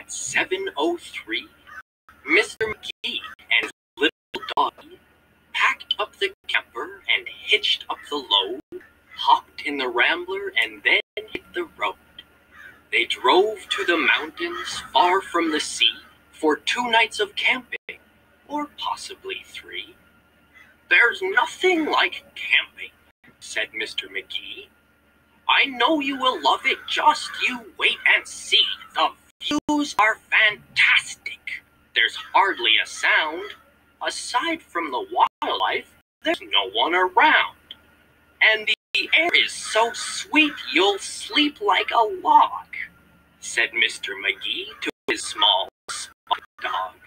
At 7:03, Mr. Magee and his little doggy packed up the camper and hitched up the load, hopped in the Rambler, and then hit the road. They drove to the mountains far from the sea for 2 nights of camping, or possibly 3. "There's nothing like camping," said Mr. Magee. "I know you will love it, just you wait and see. The views are fantastic. There's hardly a sound. Aside from the wildlife, there's no one around. And the air is so sweet you'll sleep like a log," said Mr. Magee to his small spotted dog.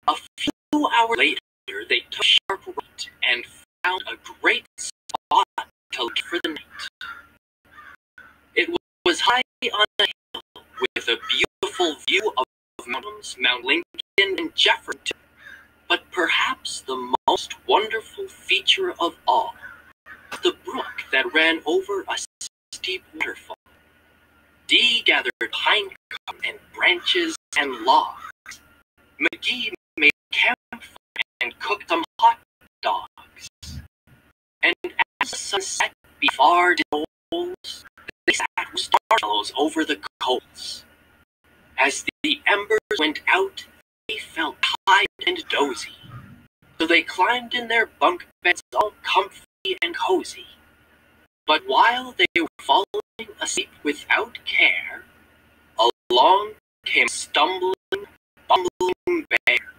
A few hours later, they took a sharp right and found a great spot to live for the night. It was high on a hill with a beautiful view of mountains, Mount Lincoln and Jefferson. But perhaps the most wonderful feature of all was the brook that ran over a steep waterfall. Dee gathered pine cones and branches and logs. Magee made a campfire and cooked some hot dogs. And as the sun set before the holes, they sat with marshmallows over the coals. As the embers went out, they felt tired and dozy, so they climbed in their bunk beds all comfy and cozy. But while they were falling asleep without care, along came a stumbling, bumbling bear.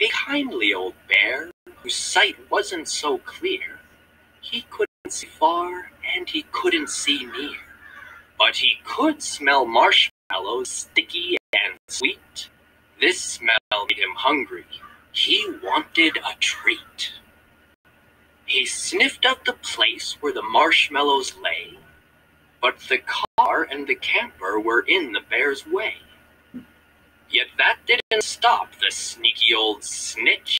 A kindly old bear whose sight wasn't so clear. He couldn't see far and he couldn't see near, but he could smell marshmallows, sticky and sweet. This smell made him hungry. He wanted a treat. He sniffed out the place where the marshmallows lay, but the car and the camper were in the bear's way. Yet that didn't stop the sneaky old snitch.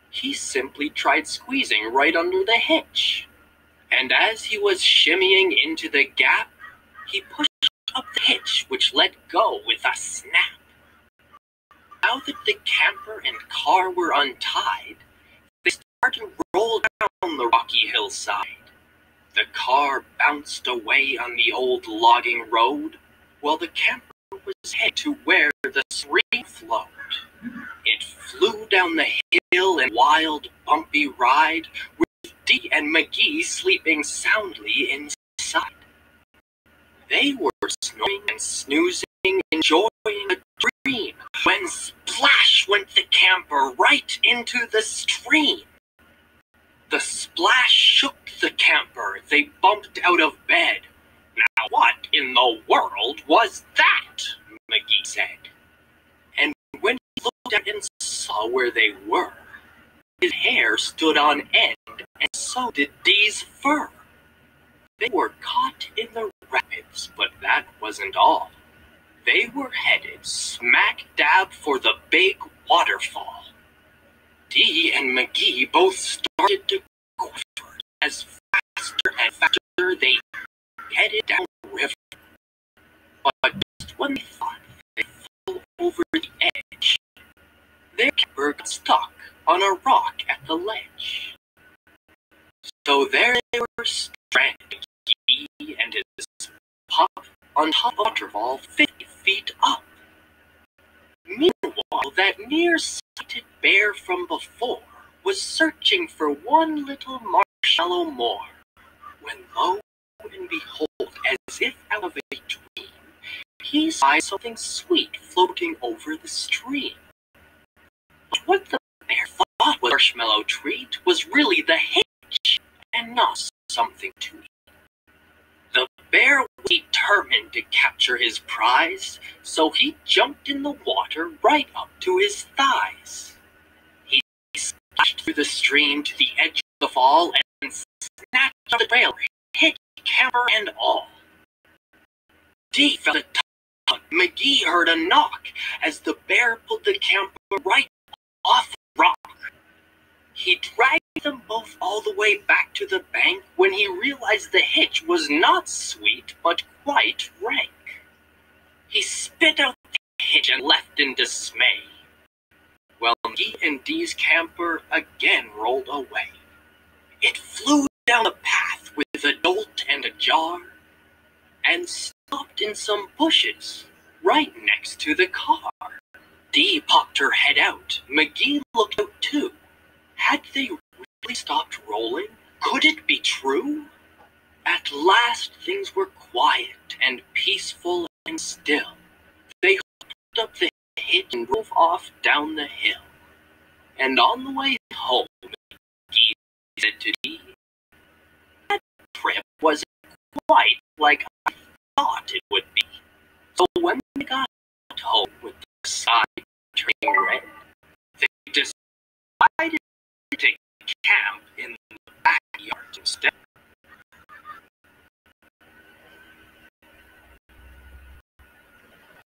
He simply tried squeezing right under the hitch. And as he was shimmying into the gap, he pushed up the hitch, which let go with a snap. Now that the camper and car were untied, they started to roll down the rocky hillside. The car bounced away on the old logging road, while the camper was headed to where the stream flowed. It flew down the hill in a wild, bumpy ride, with Dee and Magee sleeping soundly inside. They were snoring and snoozing, enjoying a dream, when splash went the camper right into the stream. The splash shook the camper. They bumped out of bed. "Now what in the world was that?" Magee said. And when he looked out and saw where they were, his hair stood on end, and so did Dee's fur. They were caught in the rapids, but that wasn't all. They were headed smack dab for the big waterfall. Dee and Magee both started to quiver as faster and faster they headed down the river. But just when they thought they fell over the edge, their camper got stuck on a rock at the ledge. So there they were stranded, Magee and his pup, on top of a waterfall 50 feet up. Meanwhile, that nearsighted bear from before was searching for one little marshmallow more, when lo and behold, as if out of a dream, he saw something sweet floating over the stream. But what the bear thought was a marshmallow treat was really the hitch, and not something to eat. The bear was determined to capture his prize, so he jumped in the water right up to his thighs. He splashed through the stream to the edge of the fall and snatched up the trailer, hitch, camper, and all. Dee felt a tug. Magee heard a knock as the bear pulled the camper right off the rock. He dragged them both all the way back to the bank when he realized the hitch was not sweet, but quite rank. He spit out the hitch and left in dismay. Well, Magee and Dee's camper again rolled away. It flew down the path with a jolt and a jar, and stopped in some bushes right next to the car. Dee popped her head out. Magee looked out too. Had they really stopped rolling? Could it be true? At last things were quiet and peaceful and still. They hooked up the hitch and drove off down the hill. And on the way home, Magee said to Dee, "That trip wasn't quite like I thought it would be." So when they got home with the sky turning red, they decided to camp in the backyard instead.